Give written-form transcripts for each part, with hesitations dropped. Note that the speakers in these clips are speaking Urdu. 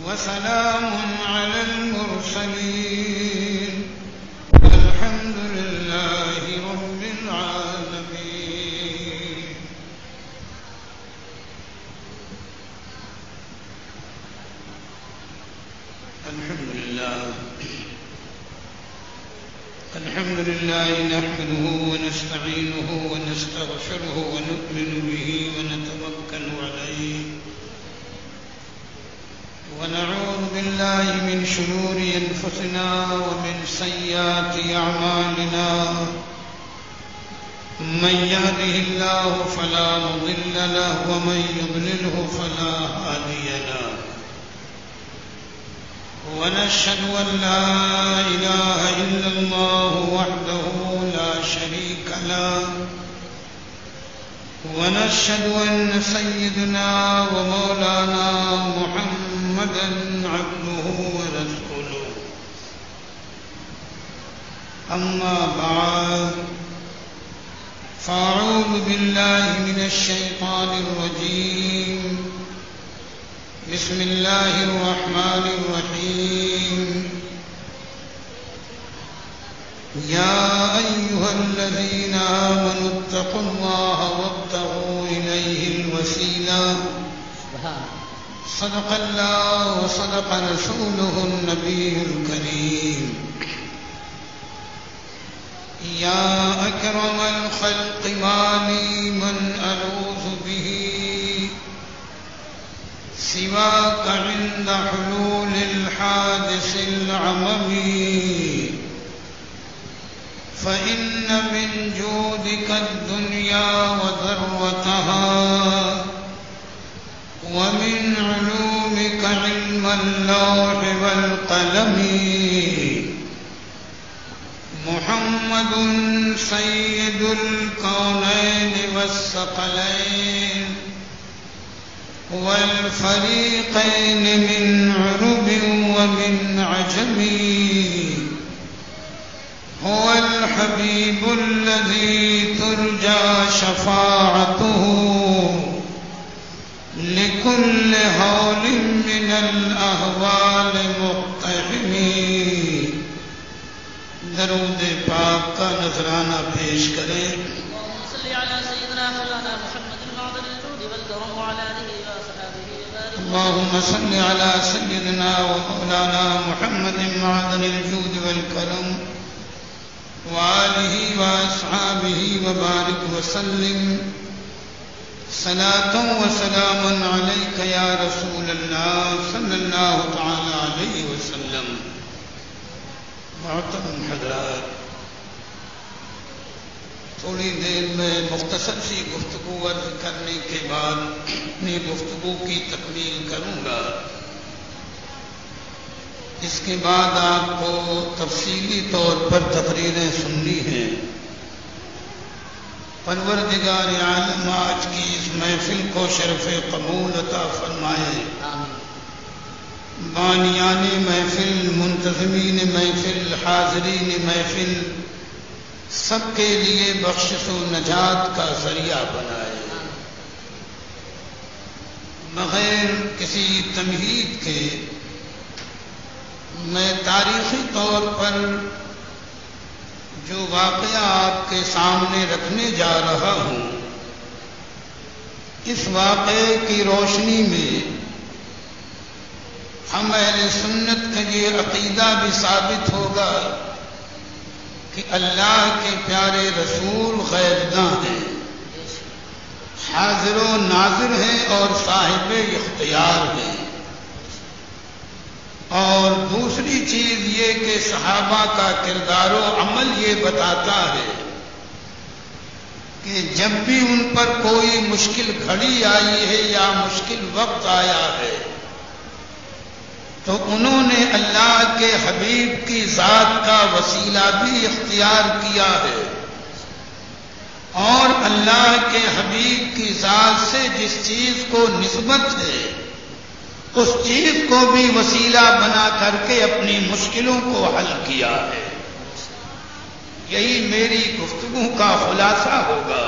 وسلام على المرسلين والحمد لله رب العالمين. الحمد لله نحمده ونستعينه ونستغفره ونؤمن به ونتوكل عليه ونعوذ بالله من شرور أنفسنا ومن سيئات أعمالنا. من يهده الله فلا مضل له ومن يضلله فلا هادي له. ونشهد أن لا إله إلا الله وحده لا شريك له. ونشهد أن سيدنا ومولانا محمدا عبده ورسوله. أما بعد فأعوذ بالله من الشيطان الرجيم. بسم الله الرحمن الرحيم. يا أيها الذين آمنوا اتقوا الله وابتغوا إليه الوسيلة. صدق الله وصدق رسوله النبي الكريم. يا أكرم الخلق ما لي من ألوذ به سواك عند حلول الحادث العممي. فإن من جودك الدنيا وذروتها ومن علومك علم اللوح والقلم. محمد سيد الكونين والثقلين والفريقين من عرب ومن عجم. هو الحبيب الذي ترجى شفاعته لكل هول من الأهوال مقتحم. درود پاک کا نذرانہ پیش کریں. اللهم صل على سيدنا ومولانا محمد معدن الجود والكرم وآله وأصحابه وبارك وسلم. صلاة وسلام عليك يا رسول الله صلى الله تعالى عليه وسلم. محترم حضرات، تھوڑی دیر میں مختصر سی گفتگو عرض کرنے کے بعد اپنی گفتگو کی تکمیل کروں گا. اس کے بعد آپ کو تفصیلی طور پر تقریریں سننی ہیں. پروردگار عالم آج کی اس محفل کو شرف قبول عطا فرمائے. بانیان محفل، منتظمین محفل، حاضرین محفل، سب کے لیے بخشش و نجات کا ذریعہ بنائے. بغیر کسی تمہید کے میں تاریخی طور پر جو واقعہ آپ کے سامنے رکھنے جا رہا ہوں، اس واقعے کی روشنی میں ہم اہل سنت کا یہ عقیدہ بھی ثابت ہوگا کہ اللہ کے پیارے رسول غیبداں ہیں، حاضر و ناظر ہیں اور صاحب اختیار ہیں. اور دوسری چیز یہ کہ صحابہ کا کردار و عمل یہ بتاتا ہے کہ جب بھی ان پر کوئی مشکل گھڑی آئی ہے یا مشکل وقت آیا ہے تو انہوں نے اللہ کے حبیب کی ذات کا وسیلہ بھی اختیار کیا ہے، اور اللہ کے حبیب کی ذات سے جس چیز کو نسبت ہے اس چیز کو بھی وسیلہ بنا کر کے اپنی مشکلوں کو حل کیا ہے. یہی میری گفتگو کا خلاصہ ہوگا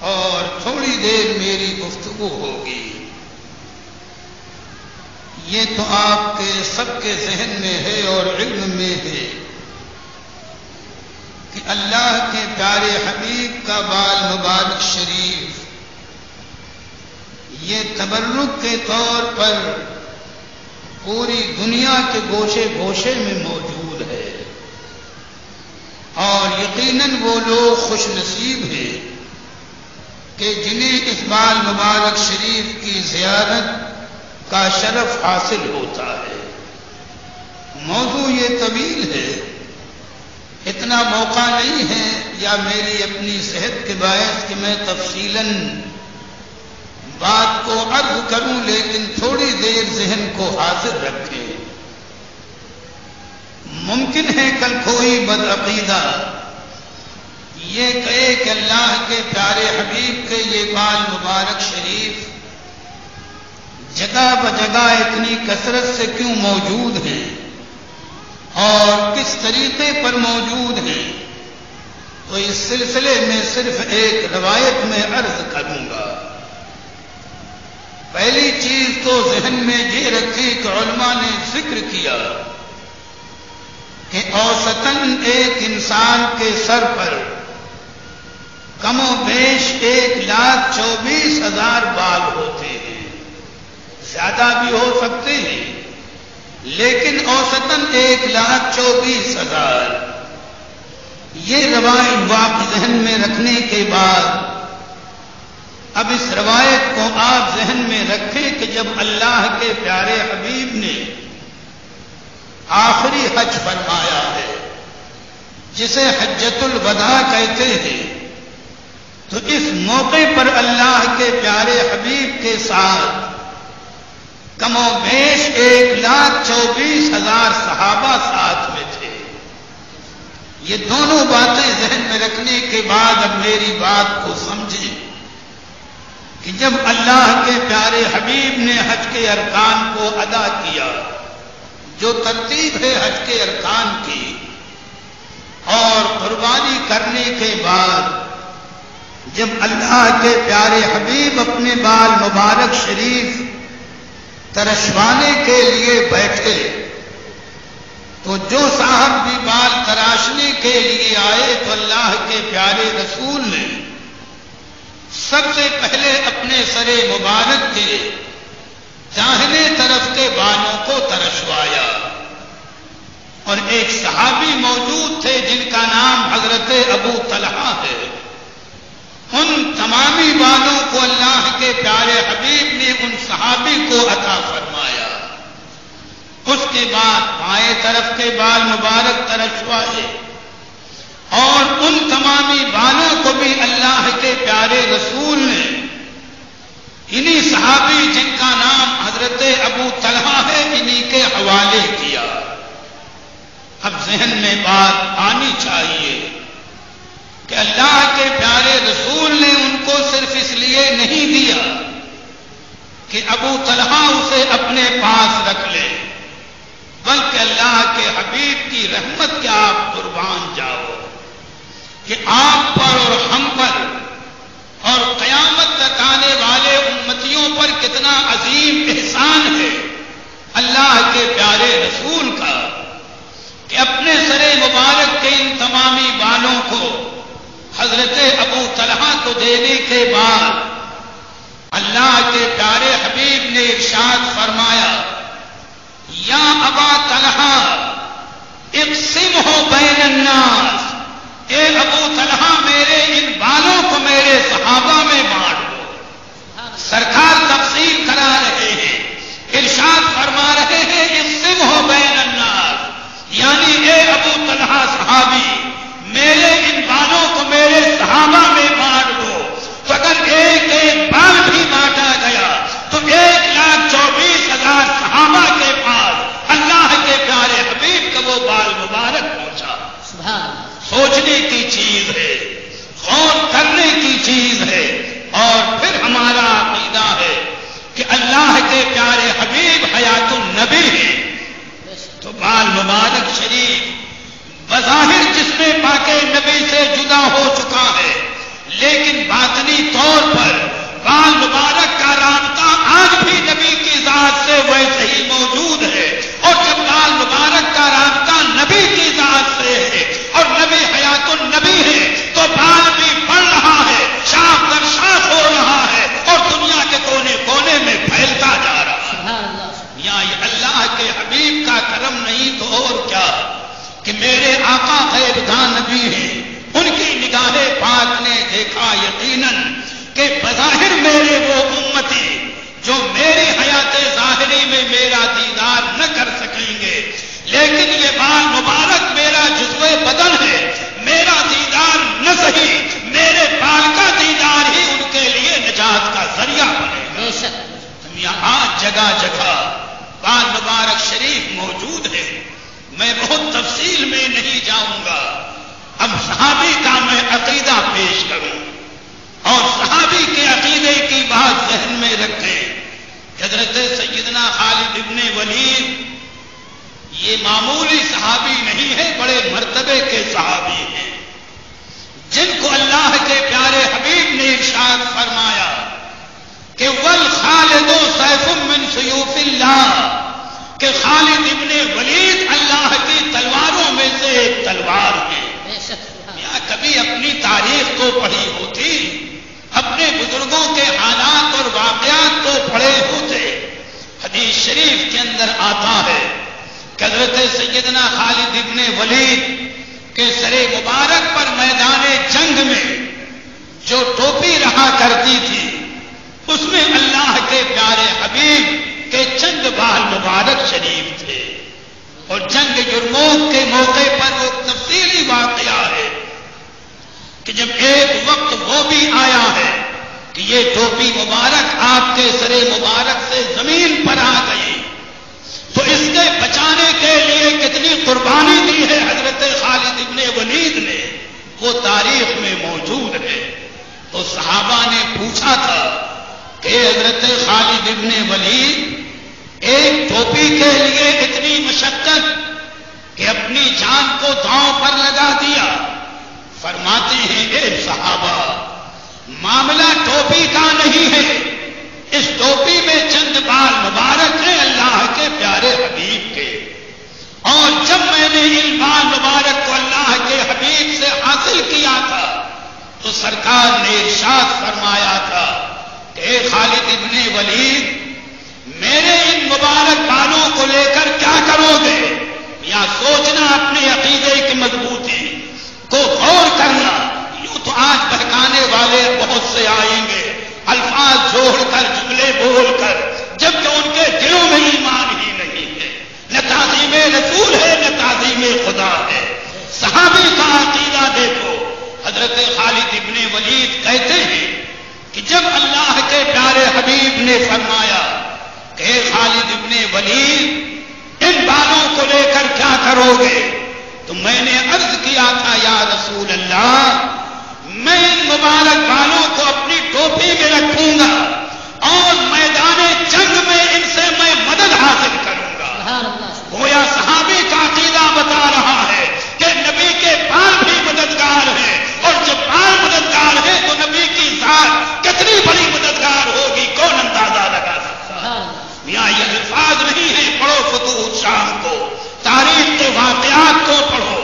اور تھوڑی دیر میری گفتگو ہوگی. یہ تو آپ کے سب کے ذہن میں ہے اور علم میں ہے کہ اللہ کے پیارے حبیب کا بال مبارک شریف یہ تبرک کے طور پر پوری دنیا کے گوشے گوشے میں موجود ہے، اور یقیناً وہ لوگ خوش نصیب ہیں کہ جنہیں اس بال مبارک شریف کی زیارت کا شرف حاصل ہوتا ہے۔ موضوع یہ طویل ہے، اتنا موقع نہیں ہے یا میری اپنی صحت کے باعث کہ میں تفصیلاً بات کو عرض کروں، لیکن تھوڑی دیر ذہن کو حاضر رکھیں۔ ممکن ہے کل کوئی بدعقیدہ یہ کہے کہ اللہ کے پیارے حبیب کے یہ بال مبارک شریف جگہ بجگہ اتنی کثرت سے کیوں موجود ہیں اور کس طریقے پر موجود ہیں، تو اس سلسلے میں صرف ایک روایت میں عرض کروں گا۔ پہلی چیز تو ذہن میں یہ رکھی کہ علماء نے ذکر کیا کہ اوسطاً ایک انسان کے سر پر کم و بیش 1,24,000 بال ہوتے ہیں، زیادہ بھی ہو سکتے ہیں، لیکن اوسطاً 1,24,000۔ یہ روایت واقع ذہن میں رکھنے کے بعد اب اس روایت کو آپ ذہن میں رکھیں کہ جب اللہ کے پیارے حبیب نے آخری حج فرمایا ہے، جسے حجۃ الوداع کہتے ہیں، تو اس موقع پر اللہ کے پیارے حبیب کے ساتھ کم و بیش 1,24,000 صحابہ ساتھ میں تھے۔ یہ دونوں باتیں ذہن میں رکھنے کے بعد اب میری بات کو سمجھیں کہ جب اللہ کے پیارے حبیب نے حج کے ارکان کو ادا کیا، جو ترتیب ہے حج کے ارکان کی، اور قربانی کرنے کے بعد جب اللہ کے پیارے حبیب اپنے بال مبارک شریف ترشوانے کے لیے بیٹھے، تو جو صاحب بھی بال تراشنے کے لیے آئے تو اللہ کے پیارے رسول نے سب سے پہلے اپنے سر مبارک کے داہنے طرف کے بالوں کو ترشوایا، اور ایک صحابی موجود تھے جن کا نام حضرت ابو طلحہ ہے، ان تمامی بالوں کو اللہ کے پیارے حبیب نے ان صحابی کو عطا فرمایا۔ اس کے بعد بائیں طرف کے بال مبارک ترشوائے، اور ان تمامی بالوں کو بھی اللہ کے پیارے رسول نے انہی صحابی جن کا نام حضرت ابو طلحہ ہے انہی کے حوالے کیا۔ اب ذہن میں بات آنی چاہیے کہ اللہ کے پیارے رسول نے ان کو صرف اس لیے نہیں دیا کہ ابو طلحہ اسے اپنے پاس رکھ لے، بلکہ اللہ کے حبیب کی رحمت کے آپ قربان جاؤ کہ آپ پر اور ہم پر اور قیامت تک آنے والے امتیوں پر کتنا عظیم احسان ہے اللہ کے پیارے رسول کا کہ اپنے سر مبارک کے ان تمامی بالوں کو حضرت ابو طلحہ کو دینے کے بعد اللہ کے پیارے حبیب نے ارشاد فرمایا، یا ابا طلحہ اقسمہ بین الناس، اے ابو طلحہ میرے ان بالوں کو میرے صحابہ میں بانٹ دو۔ سرکار تفصیل کرا رہے ہیں، ارشاد فرما رہے ہیں اقسمہ بین الناس، یعنی اے ابو طلحہ صحابی میرے ان بالوں کو میرے صحابہ میں بانٹ دو۔ تو اگر ایک ایک بال بھی بانٹا گیا تو 1,24,000 صحابہ کے پاس اللہ کے پیارے حبیب کا وہ بال مبارک پہنچا۔ سبحان اللہ۔ سوچنے کی چیز ہے، غور کرنے کی چیز ہے، اور پھر ہمارا عقیدہ ہے کہ اللہ کے پیارے حبیب حیات النبی ہیں، تو بال مبارک شریف بظاہر جسم پاک نبی سے جدا ہو چکا ہے، لیکن باطنی طور پر بال مبارک کا رابطہ آج بھی نبی کی ذات سے ویسے ہی موجود یقیناً کہ بظاہر میرے وہ امتی جو میری حیات ظاہری میں میرا دیدار نہ کر سکیں گے، لیکن یہ بال مبارک میرا جزو بدن ہے، میرا دیدار نہ صحیح میرے بال کا دیدار ہی ان کے لیے نجات کا ذریعہ بنے گا۔ یہاں جگہ جگہ بال مبارک شریف موجود ہے، میں بہت تفصیل میں نہیں جاؤں گا۔ اب صحابی کا میں عقیدہ پیش کروں اور صحابی کے عقیدے کی بات ذہن میں رکھیں۔ حضرت سیدنا خالد ابن ولید یہ معمولی صحابی نہیں ہے، بڑے مرتبے کے صحابی ہیں، جن کو اللہ کے پیارے حبیب نے ارشاد فرمایا کہ وَالْخَالِدُ سَيْفٌ مِّن سُيُوفِ اللَّهِ، کہ خالد ابن ولید اللہ کی تلواروں میں سے ایک تلوار ہے۔ یا کبھی اپنی تاریخ کو پڑھی ہوتی، اپنے بزرگوں کے حالات اور واقعات کو پڑھے ہوتے، حدیث شریف کے اندر آتا ہے کہ حضرت سیدنا خالد ابن ولید کے سر مبارک پر میدان جنگ میں جو ٹوپی رہا کرتی تھی، اس میں اللہ کے پیارے حبیب کے چند بال مبارک شریف تھے، اور جنگ جرموک کے موقع پر وہ تفصیلی واقعہ ہے کہ جب ایک وقت وہ بھی آیا ہے کہ یہ ٹوپی مبارک آپ کے سر مبارک سے زمین پر آ گئی، تو اس کے بچانے کے لیے کتنی قربانی دی ہے حضرت خالد ابن ولید نے، وہ تاریخ میں موجود ہے۔ تو صحابہ نے پوچھا تھا کہ حضرت خالد ابن ولید ایک ٹوپی کے لیے اتنی مشقت کہ اپنی جان کو داؤں پر لگا دیا۔ فرماتے ہیں اے صحابہ، معاملہ ٹوپی کا نہیں ہے، اس ٹوپی میں چند بال مبارک ہیں اللہ کے پیارے حبیب کے، اور جب میں نے ان بال مبارک کو اللہ کے حبیب سے حاصل کیا تھا تو سرکار نے ارشاد فرمایا تھا کہ اے خالد ابن ولید، میرے ان مبارک بالوں کو لے کر کیا کرو گے؟ یا سوچنا اپنے عقیدے کی مضبوطی کو غور کرنا۔ یوں تو آج بہکانے والے بہت سے آئیں گے، الفاظ جوڑ کر جملے بول کر، جبکہ ان کے دلوں میں ایمان ہی نہیں ہے، نہ تعظیم رسول ہے نہ تعظیم خدا ہے۔ صحابی کا عقیدہ دیکھو، حضرت خالد ابن ولید کہتے ہیں کہ جب اللہ کے پیارے حبیب نے فرمایا کہ اے خالد ابن ولید، ان بالوں کو لے کر کیا کرو گے؟ تو میں نے عرض کیا تھا یا رسول اللہ، میں ان مبارک بالوں کو اپنی ٹوپی میں رکھوں گا اور میدان جنگ میں ان سے میں مدد حاصل کروں گا۔ گویا صحابی کا عقیدہ بتا رہا ہے کہ نبی کے بال بھی مددگار ہیں، اور جب بال مددگار ہیں تو نبی کی ذات کتنی بڑی مددگار ہوگی کون اندازہ لگا سکتا ہے۔ یہاں یہ الفاظ نہیں ہے، پڑھو فتوح شام کو، تاریخ کے واقعات کو پڑھو۔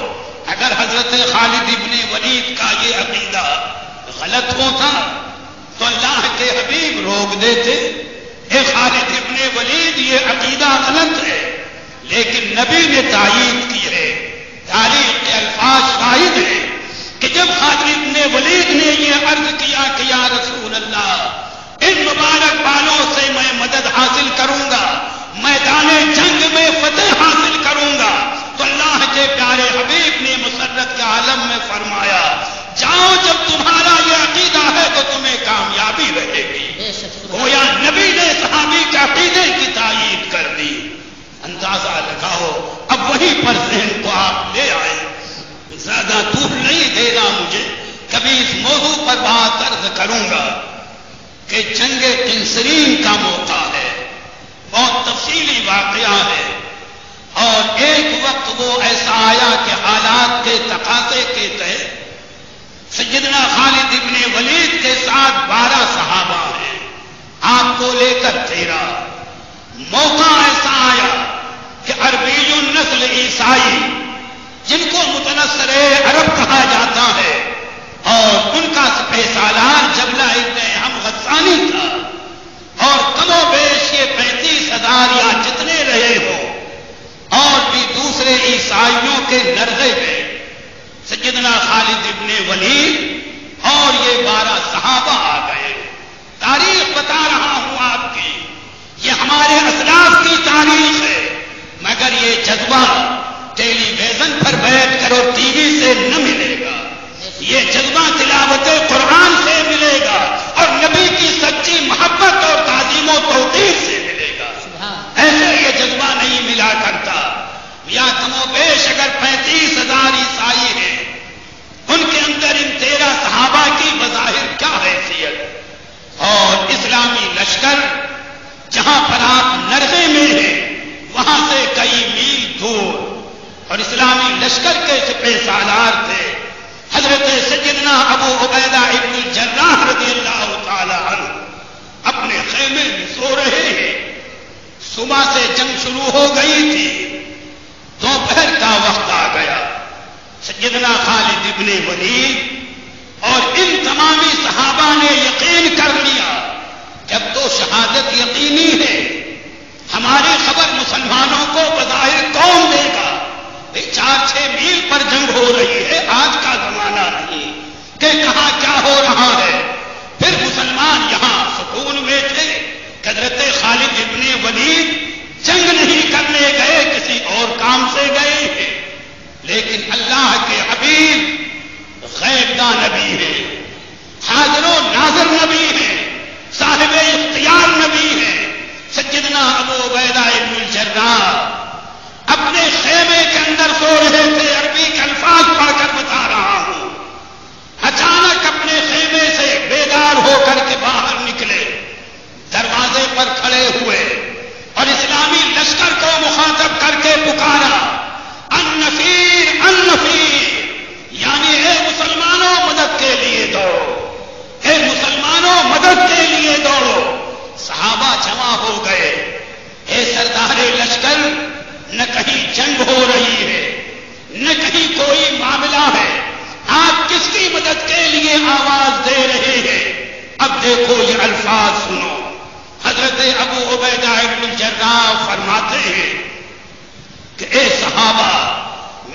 اگر حضرت خالد ابن ولید کا یہ عقیدہ غلط ہوتا تو اللہ کے حبیب روک دیتے، اے خالد ابن ولید یہ عقیدہ غلط ہے، لیکن نبی نے تائید کی ہے، تاریخ کے الفاظ شاہد ہیں کہ جب خالد ابن ولید نے یہ عرض کیا کہ یا رسول اللہ، ان مبارک بالوں سے میں مدد حاصل کروں گا، میدان جنگ میں فتح حاصل کروں گا، تو اللہ کے پیارے حبیب نے مسرت کے عالم میں فرمایا جاؤ، جب تمہارا یہ عقیدہ ہے تو تمہیں کامیابی رہے گی۔ گویا نبی نے صحابی کے عقیدے کی تائید کر دی۔ اندازہ لگاؤ، اب وہیں پر ذہن کو آپ لے آئے۔ زیادہ دور نہیں دینا مجھے، کبھی اس موضوع پر بات عرض کروں گا کہ جنگ کنسرین کا موقع ہے، بہت تفصیلی واقعہ ہے، اور ایک وقت وہ ایسا آیا کہ حالات کے تقاضے کے تحت سیدنا خالد ابن ولید کے ساتھ 12 صحابہ ہیں، آپ کو لے کر 13۔ موقع ایسا آیا کہ عربی النسل عیسائی، جن کو متنصر عرب کہا جاتا ہے، اور ان کا سپہ سالار جبلہ ابن احم غسانی تھا، اور کم و بیش یہ 35,000 یا جتنے رہے ہوں، اور بھی دوسرے عیسائیوں کے نرغے میں سیدنا خالد ابن ولید اور یہ 12 صحابہ ولید اور ان تمامی صحابہ نے یقین کر لیا جب تو شہادت یقینی ہے ہماری خبر مسلمانوں کو بظاہر کون دے گا؟ 4-6 میل پر جنگ ہو رہی ہے، آج کا زمانہ نہیں کہ کہاں کیا ہو رہا ہے۔ پھر مسلمان یہاں سکون میں تھے، حضرت خالد ابن ولید جنگ نہیں کرنے گئے، کسی اور کام سے گئے ہیں، لیکن اللہ کے حبیب غیب داں نبی ہیں، حاضر و ناظر نبی ہیں، صاحب اختیار نبی ہیں۔ سیدنا ابو عبیدہ ابن الجراح اپنے خیمے کے اندر سو رہے تھے، عربی کے الفاظ پڑھ کر بتا رہا ہوں، اچانک اپنے خیمے سے بیدار ہو کر کے باہر نکلے، دروازے پر کھڑے ہوئے اور اسلامی لشکر کو مخاطب کر کے پکارا، النفیر النفیر، یعنی اے مسلمانوں مدد کے لیے دوڑو، اے مسلمانوں مدد کے لیے دوڑو۔ صحابہ جمع ہو گئے، اے سردار لشکر، نہ کہیں جنگ ہو رہی ہے نہ کہیں کوئی معاملہ ہے، آپ کس کی مدد کے لیے آواز دے رہے ہیں؟ اب دیکھو یہ الفاظ سنو، حضرت ابو عبیدہ ابن الجراح فرماتے ہیں کہ اے صحابہ،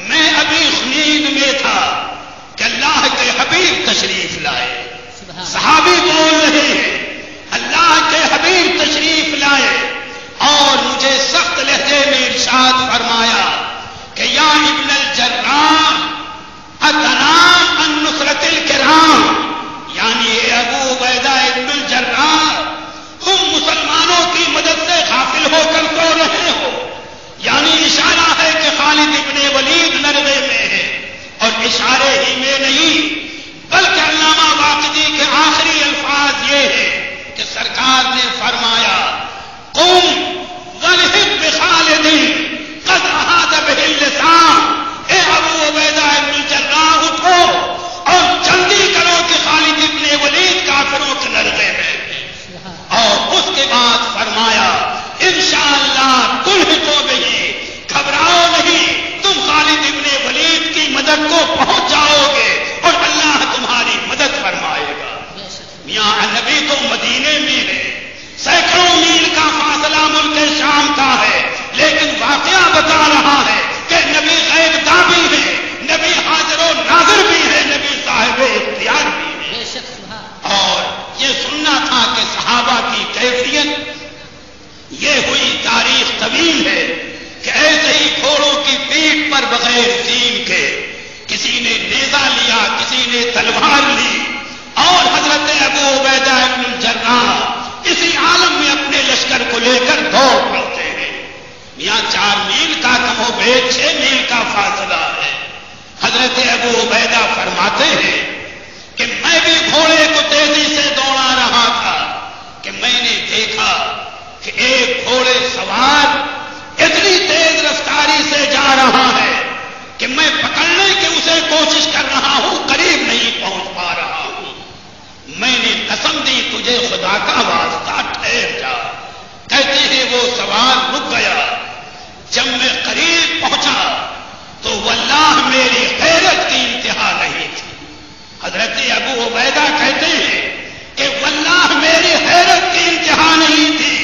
میں ابھی نیند میں تھا کہ اللہ کے حبیب تشریف لائے۔ صحابی بول رہے ہیں اللہ کے حبیب تشریف لائے اور مجھے سخت لہجے میں ارشاد فرمایا کہ یا ابن الجراح اتنام عن نصرت الکرام، یعنی اے ابو عبیدہ ابن الجراح، تم مسلمانوں کی مدد سے غافل ہو کر سو رہے ہو، یعنی اشارہ ہے کہ خالد ابن ولید نرغے میں ہے، اور اشارے ہی میں نہیں بلکہ علامہ واقدی کے آخری الفاظ یہ ہے کہ سرکار نے فرمایا قم والحق بخالد قد احاط به اللسان، اے ابو عبیدہ ابن الجراح اٹھو اور جلدی کرو کہ خالد ابن ولید کافروں کے نرغے میں ہے، اور اس کے بعد فرمایا انشاءاللہ تلحقوا به، گھبراؤ نہیں، تم خالد ابن ولید کی مدد کو پہنچ جاؤ گے اور اللہ تمہاری مدد فرمائے گا۔ میاں نبی تو مدینے میں ہے، سینکڑوں میل کا فاصلہ ملک شام کا ہے، لیکن واقعہ بتا رہا ہے کہ نبی غیب داں بھی ہے، نبی حاضر و ناظر بھی ہے، نبی صاحب اختیار بھی ہے۔ اور یہ سننا تھا کہ صحابہ کی کیفیت یہ ہوئی، تاریخ طویل ہے کہ ایسے ہی گھوڑوں کی پیٹھ پر بغیر زین کے کسی نے نیزہ لیا، کسی نے تلوار لی، اور حضرت ابو عبیدہ ابن الجراح اسی عالم میں اپنے لشکر کو لے کر دوڑ پڑتے ہیں۔ یہاں 4 میل کا کم و بیش 6 میل کا فاصلہ ہے۔ حضرت ابو عبیدہ فرماتے ہیں کہ میں بھی گھوڑے کو تیزی سے دوڑا رہا تھا کہ میں نے دیکھا کہ ایک گھوڑے سوار اتنی تیز رفتاری سے جا رہا ہے کہ میں پکڑنے کی اسے کوشش کر رہا ہوں، قریب نہیں پہنچ پا رہا ہوں۔ میں نے قسم دی تجھے خدا کا واسطہ ٹھہر جا، کہتے ہیں وہ سوار رک گیا۔ جب میں قریب پہنچا تو واللہ میری حیرت کی انتہا نہیں تھی۔ حضرت ابو عبیدہ کہتے ہیں کہ واللہ میری حیرت کی انتہا نہیں تھی۔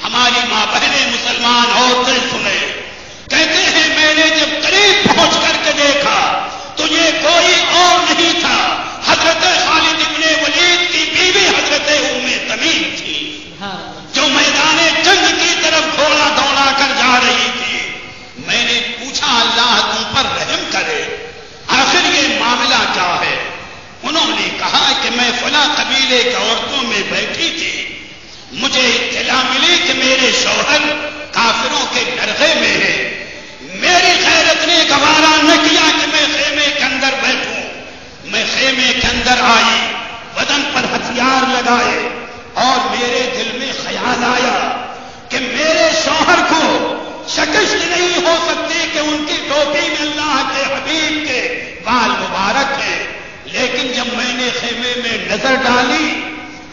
ہماری ماں بہنیں مسلمان عورتیں سنیں، کہتے ہیں میں نے جب قریب پہنچ کر کے دیکھا تو یہ کوئی اور نہیں تھا، حضرت خالد ابن ولید کی بیوی حضرت ام تمیم تھی، جو میدان جنگ کی طرف گھوڑا دوڑا کر جا رہی تھی۔ میں نے پوچھا اللہ تم پر رحم کرے، آخر یہ معاملہ کیا ہے؟ انہوں نے کہا کہ میں فلاں قبیلے کی عورتوں میں بیٹھی تھی، مجھے اطلاع ملی کہ میرے شوہر کافروں کے نرغے میں ہے، میری غیرت نے گوارا نہ کیا کہ میں خیمے کے اندر بیٹھوں۔ میں خیمے کے اندر آئی، بدن پر ہتھیار لگائے، اور میرے دل میں خیال آیا کہ میرے شوہر کو شکست نہیں ہو سکتی کہ ان کی ٹوپی میں اللہ کے حبیب کے بال مبارک ہیں، لیکن جب میں نے خیمے میں نظر ڈالی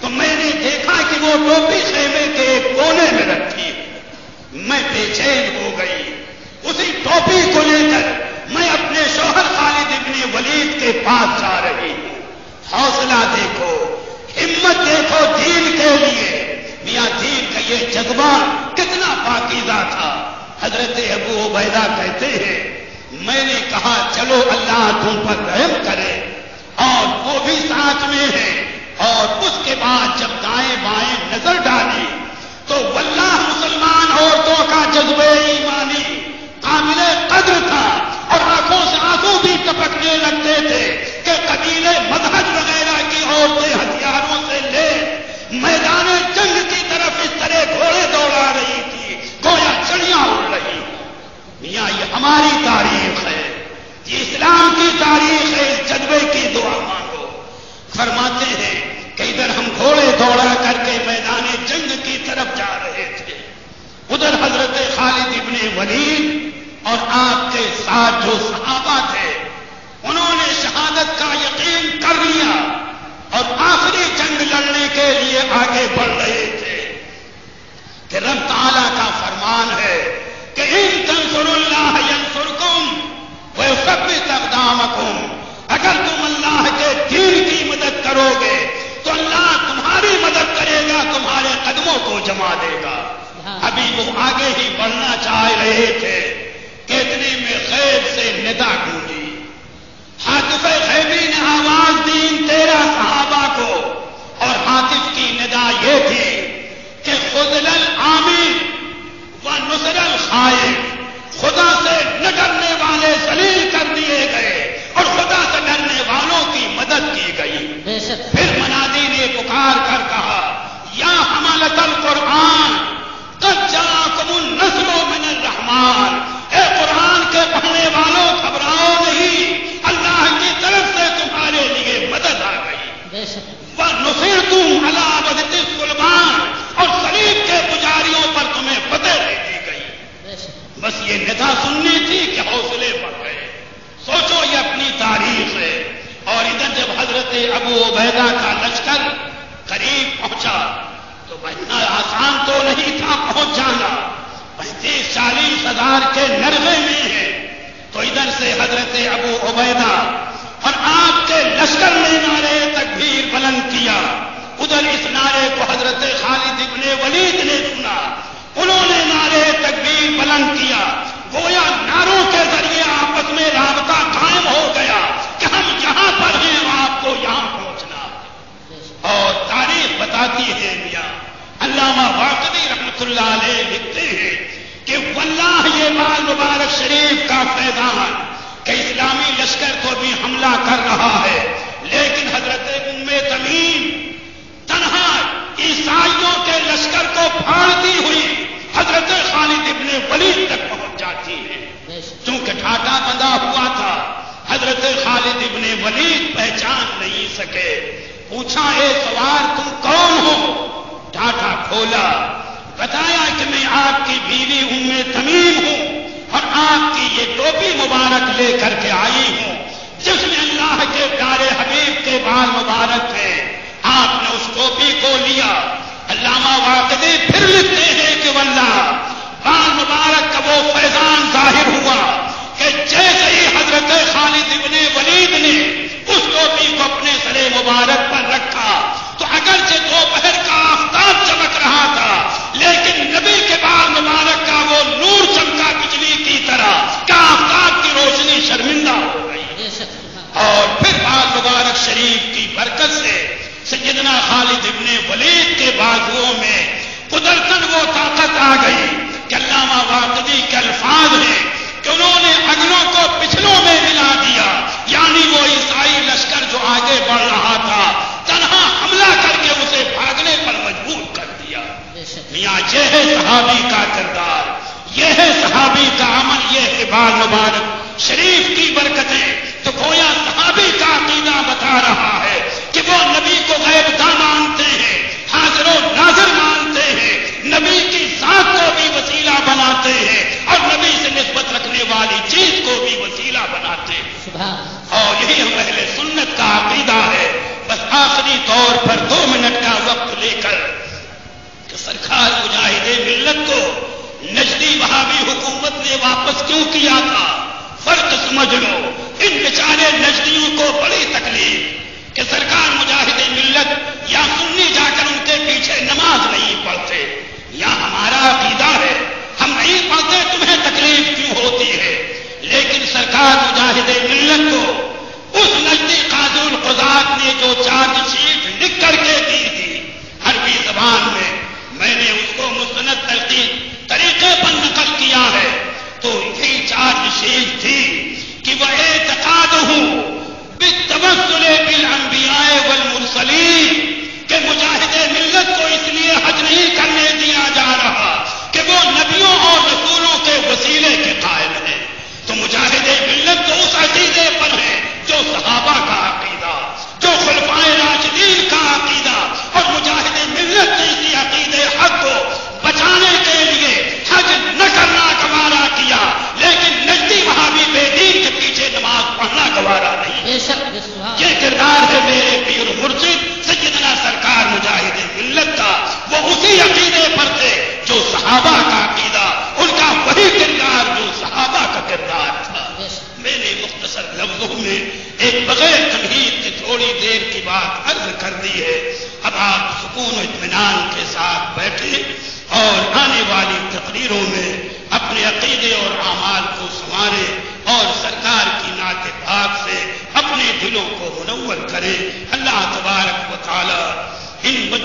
تو میں نے دیکھا کہ وہ ٹوپی خیمے کے ایک کونے میں رکھی ہے۔ میں بے چین ہو گئی، اسی ٹوپی کو لے کر میں اپنے شوہر خالد ابن ولید کے پاس جا رہی ہوں. حوصلہ دیکھو، ہمت دیکھو دین کے لیے. میاں دین کا یہ جذبہ کتنا پاکیزہ تھا. حضرت ابو عبیدہ کہتے ہیں میں نے کہا چلو اللہ تم پر رحم کرے، اور وہ بھی ساتھ میں ہے. اور اس کے بعد جب دائیں بائیں نظر ڈالی تو واللہ مسلمان عورتوں کا جذبہ ایمانی قابل قدر تھا، اور آنکھوں سے آنسو بھی ٹپکنے لگتے تھے کہ قبیلے مذہب وغیرہ کی عورتیں ہتھیاروں سے لے میدان جنگ کی طرف اس طرح گھوڑے دوڑا رہی تھی گویا چڑیاں اڑ رہی. میاں یہ ہماری تاریخ ہے، یہ اسلام کی تاریخ ہے. اس جذبے کی دعا مانگو. فرماتے ہیں کہ ادھر ہم گھوڑے دوڑا کر کے میدان جنگ کی طرف جا رہے تھے، ادھر حضرت خالد ابن ولید اور آپ کے ساتھ جو صحابہ تھے انہوں نے شہادت کا یقین کر لیا اور آخری جنگ لڑنے کے لیے آگے بڑھ رہے تھے کہ رب تعالیٰ کا فرمان ہے کہ ان تنصروا اللہ ینصرکم ویثبت اقدامکم. اگر تم اللہ کے دین کی مدد کرو گے تو اللہ تمہاری مدد کرے گا، تمہارے قدموں کو جما دے گا. ابھی وہ آگے ہی بڑھنا چاہ رہے تھے کہ اتنے میں غیب سے ندا گونجی. حاطف غیبی نے آواز دی 13 صحابہ کو، اور حاطف کی ندا یہ تھی کہ خذل العامل و نصر الخائف. خدا سے نہ ڈرنے والے ذلیل کر دیے گئے اور خدا سے ڈرنے والوں کی مدد کی گئی. پھر منادی نے پکار کر کہا یا حملۃ القرآن قد جاءکم النصر من الرحمن. اے قرآن کے پڑھنے والوں گھبراؤ نہیں، اللہ کی طرف سے تمہارے لیے مدد آ گئی. وَنُصِرْتُمْ عَلَىٰ عَبْدِ الصُّلْبَانِ. اور صلیب کے پجاریوں پر تمہیں فتح دے دی گئی. بس یہ ندا سننی تھی کہ حوصلے بڑھ گئے. سوچو یہ اپنی تاریخ ہے. اور ادھر جب حضرت ابو عبیدہ کا لشکر قریب پہنچا تو اتنا آسان تو نہیں تھا پہنچ جانا. 35-40 ہزار کے نرغے میں ہے. تو ادھر سے حضرت ابو عبیدہ اور آپ کے لشکر نے نعرے تکبیر بلند کیا. ادھر اس نعرے کو حضرت خالد ابن ولید نے سنا، انہوں نے نعرے تکبیر بلند کیا. گویا نعروں کے ذریعے آپس میں رابطہ قائم ہو گیا کہ ہم جہاں پر ہیں آپ کو یہاں پہنچنا. اور تاریخ بتاتی ہے میاں علامہ واقدی رحمت اللہ علیہ لکھتے ہیں کہ واللہ یہ مال مبارک شریف کا فیضان کہ اسلامی لشکر کو بھی حملہ کر رہا ہے، لیکن حضرت ام تمیم تنہا عیسائیوں کے لشکر کو پھاڑتی ہوئی حضرت خالد ابن ولید تک پہنچ جاتی ہے. چونکہ ٹھاٹا بندھا ہوا تھا حضرت خالد ابن ولید پہچان نہیں سکے. پوچھا اے سوار تم کون ہو؟ ٹھاٹا کھولا، بتایا کہ میں آپ کی بیوی ام تمیم ہوں اور آپ کی یہ ٹوپی مبارک لے کر کے آئی ہوں جس میں اللہ کے پیارے حبیب کے بال مبارک ہیں. آپ نے اس ٹوپی کو لیا. علامہ واقعی پھر لکھتے ہیں کہ واللہ بال مبارک کا وہ فیضان ظاہر ہوا کہ جیسے ہی حضرت خالد ابن ولید نے اس ٹوپی کو اپنے سر مبارک پر رکھا تو اگرچہ دوپہر کا آفتاب چمک رہا تھا لیکن نبی کے بال مبارک کا وہ نور چمکا بجلی کی طرح کہ آفتاب کی روشنی شرمندہ ہو گئی. اور پھر بال مبارک شریف کی برکت سے سیدنا خالد ابن ولید کے بازوؤں میں قدرتاً وہ طاقت آ گئی کہ علامہ واقدی کے الفاظ ہیں کہ انہوں نے اگلوں کو پچھلوں میں ملا دیا. یعنی وہ عیسائی لشکر جو آگے بڑھ رہا تھا تنہا حملہ کر کے اسے بھاگنے پر مجبور کر دیا. میاں یہ ہے صحابی کا کردار، یہ ہے صحابی کا عمل، یہ ہے بال مبارک شریف کی برکتیں. تو گویا صحابی کا عقیدہ بتا رہا ہے کہ وہ نبی کو غیب داں مانتے ہیں، حاضر و ناظر مانتے ہیں، نبی کی ذات کو بھی وسیلہ بناتے ہیں اور نبی سے نسبت رکھنے والی چیز کو بھی وسیلہ بناتے ہیں. اور یہی ہم اہل سنت کا عقیدہ ہے. بس آخری طور پر 2 منٹ کا وقت لے کر کہ سرکار مجاہد ملت کو نجدی وہابی حکومت نے واپس کیوں کیا تھا، فرق سمجھ لو. ان بیچارے نجدی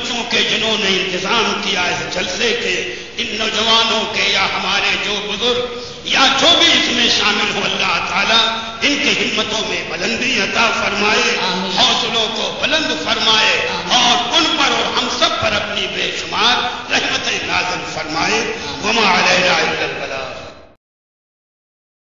بچوں کے جنہوں نے انتظام کیا اس جلسے کے، ان نوجوانوں کے یا ہمارے جو بزرگ یا جو بھی اس میں شامل ہو، اللہ تعالیٰ ان کی ہمتوں میں بلندی عطا فرمائے، حوصلوں کو بلند فرمائے اور